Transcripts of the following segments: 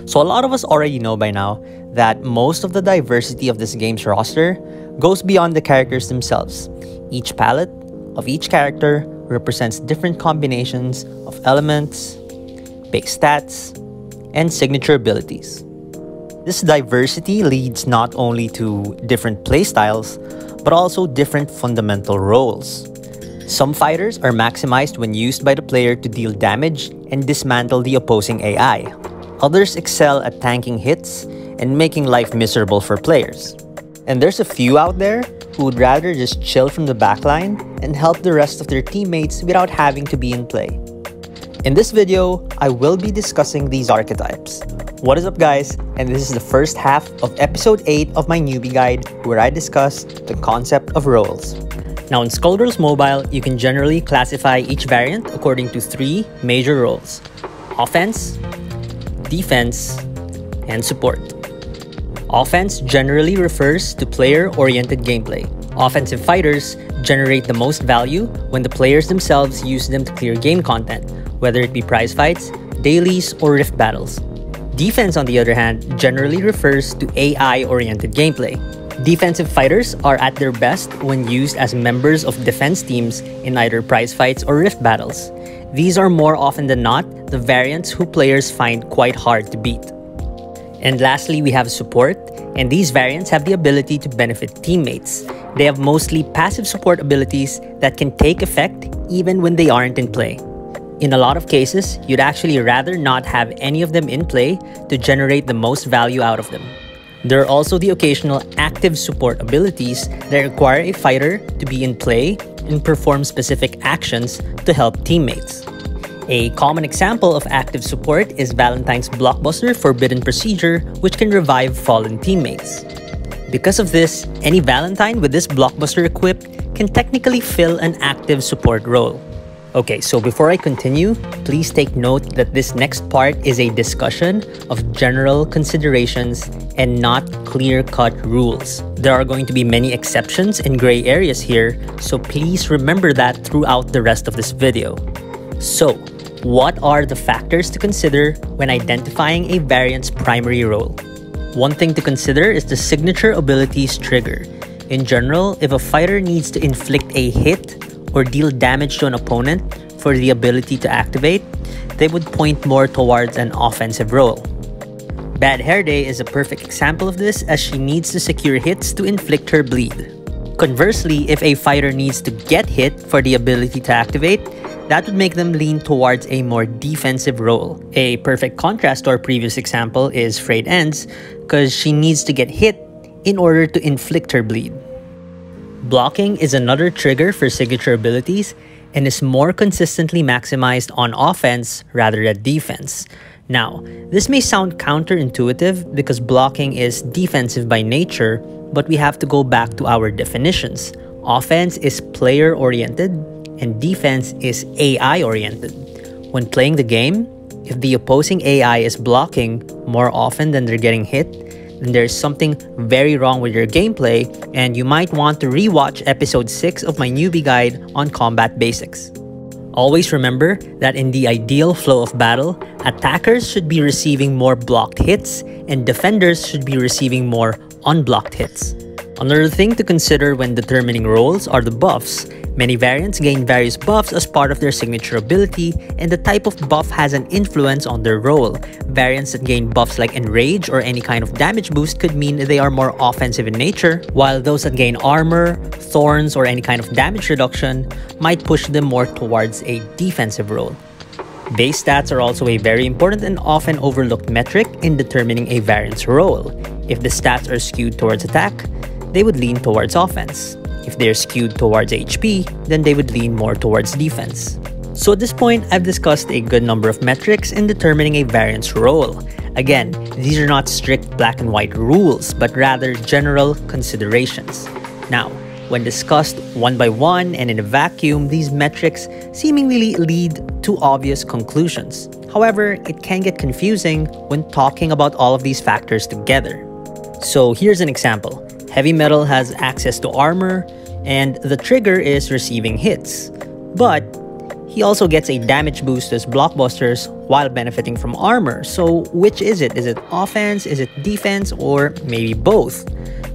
So a lot of us already know by now that most of the diversity of this game's roster goes beyond the characters themselves. Each palette of each character represents different combinations of elements, base stats, and signature abilities. This diversity leads not only to different playstyles, but also different fundamental roles. Some fighters are maximized when used by the player to deal damage and dismantle the opposing AI. Others excel at tanking hits and making life miserable for players. And there's a few out there who would rather just chill from the backline and help the rest of their teammates without having to be in play. In this video, I will be discussing these archetypes. What is up, guys? And this is the first half of episode 8 of my newbie guide, where I discuss the concept of roles. Now in Skullgirls Mobile, you can generally classify each variant according to 3 major roles: offense, defense, and support. Offense generally refers to player-oriented gameplay. Offensive fighters generate the most value when the players themselves use them to clear game content, whether it be prize fights, dailies, or rift battles. Defense, on the other hand, generally refers to AI-oriented gameplay. Defensive fighters are at their best when used as members of defense teams in either prize fights or rift battles. These are more often than not the variants who players find quite hard to beat. And lastly, we have support, and these variants have the ability to benefit teammates. They have mostly passive support abilities that can take effect even when they aren't in play. In a lot of cases, you'd actually rather not have any of them in play to generate the most value out of them. There are also the occasional active support abilities that require a fighter to be in play and perform specific actions to help teammates. A common example of active support is Valentine's blockbuster Forbidden Procedure, which can revive fallen teammates. Because of this, any Valentine with this blockbuster equipped can technically fill an active support role. Okay, so before I continue, please take note that this next part is a discussion of general considerations and not clear-cut rules. There are going to be many exceptions and gray areas here, so please remember that throughout the rest of this video. So, what are the factors to consider when identifying a variant's primary role? One thing to consider is the signature abilities trigger. In general, if a fighter needs to inflict a hit or deal damage to an opponent for the ability to activate, they would point more towards an offensive role. Bad Hair Day is a perfect example of this, as she needs to secure hits to inflict her bleed. Conversely, if a fighter needs to get hit for the ability to activate, that would make them lean towards a more defensive role. A perfect contrast to our previous example is Frayed Ends, because she needs to get hit in order to inflict her bleed. Blocking is another trigger for signature abilities and is more consistently maximized on offense rather than defense. Now, this may sound counterintuitive because blocking is defensive by nature, but we have to go back to our definitions. Offense is player-oriented and defense is AI-oriented. When playing the game, if the opposing AI is blocking more often than they're getting hit, then there's something very wrong with your gameplay, and you might want to rewatch episode 6 of my newbie guide on combat basics. Always remember that in the ideal flow of battle, attackers should be receiving more blocked hits and defenders should be receiving more unblocked hits. Another thing to consider when determining roles are the buffs. Many variants gain various buffs as part of their signature ability, and the type of buff has an influence on their role. Variants that gain buffs like Enrage or any kind of damage boost could mean they are more offensive in nature, while those that gain armor, thorns, or any kind of damage reduction might push them more towards a defensive role. Base stats are also a very important and often overlooked metric in determining a variant's role. If the stats are skewed towards attack, they would lean towards offense. If they're skewed towards HP, then they would lean more towards defense. So at this point, I've discussed a good number of metrics in determining a variant's role. Again, these are not strict black and white rules, but rather general considerations. Now, when discussed one by one and in a vacuum, these metrics seemingly lead to obvious conclusions. However, it can get confusing when talking about all of these factors together. So here's an example. Heavy Metal has access to armor, and the trigger is receiving hits. But He also gets a damage boost as blockbusters while benefiting from armor. So which is it? Is it offense? Is it defense? Or maybe both?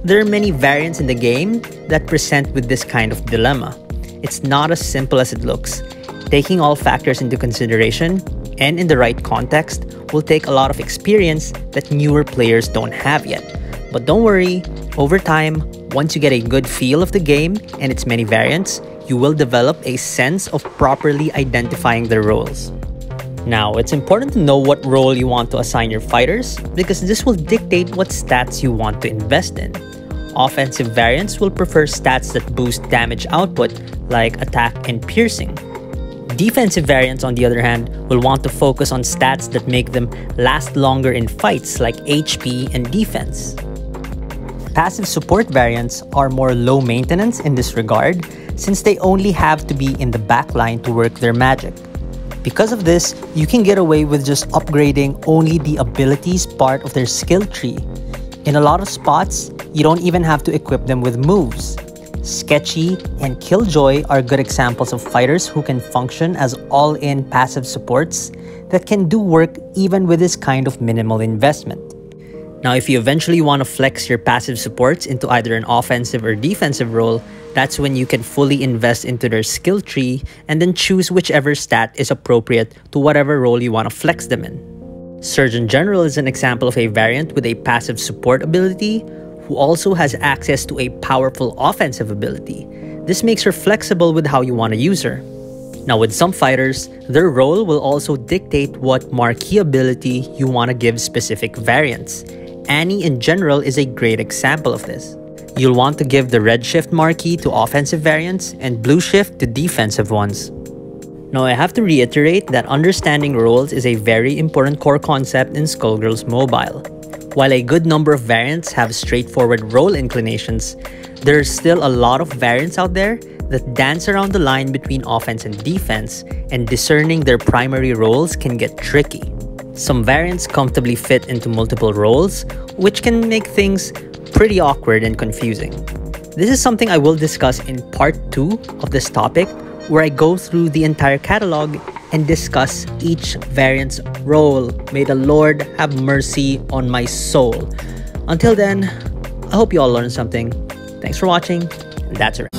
There are many variants in the game that present with this kind of dilemma. It's not as simple as it looks. Taking all factors into consideration and in the right context will take a lot of experience that newer players don't have yet. But don't worry, over time, once you get a good feel of the game and its many variants, you will develop a sense of properly identifying their roles. Now, it's important to know what role you want to assign your fighters because this will dictate what stats you want to invest in. Offensive variants will prefer stats that boost damage output like attack and piercing. Defensive variants, on the other hand, will want to focus on stats that make them last longer in fights like HP and defense. Passive support variants are more low maintenance in this regard since they only have to be in the backline to work their magic. Because of this, you can get away with just upgrading only the abilities part of their skill tree. In a lot of spots, you don't even have to equip them with moves. Sketchy and Killjoy are good examples of fighters who can function as all-in passive supports that can do work even with this kind of minimal investment. Now, if you eventually want to flex your passive supports into either an offensive or defensive role, that's when you can fully invest into their skill tree and then choose whichever stat is appropriate to whatever role you want to flex them in. Surgeon General is an example of a variant with a passive support ability who also has access to a powerful offensive ability. This makes her flexible with how you want to use her. Now, with some fighters, their role will also dictate what marquee ability you want to give specific variants. Annie in general is a great example of this. You'll want to give the red shift marquee to offensive variants and blue shift to defensive ones. Now, I have to reiterate that understanding roles is a very important core concept in Skullgirls Mobile. While a good number of variants have straightforward role inclinations, there's still a lot of variants out there that dance around the line between offense and defense, and discerning their primary roles can get tricky. Some variants comfortably fit into multiple roles, which can make things pretty awkward and confusing. This is something I will discuss in part 2 of this topic, where I go through the entire catalog and discuss each variant's role. May the Lord have mercy on my soul. Until then, I hope you all learned something. Thanks for watching, and that's it.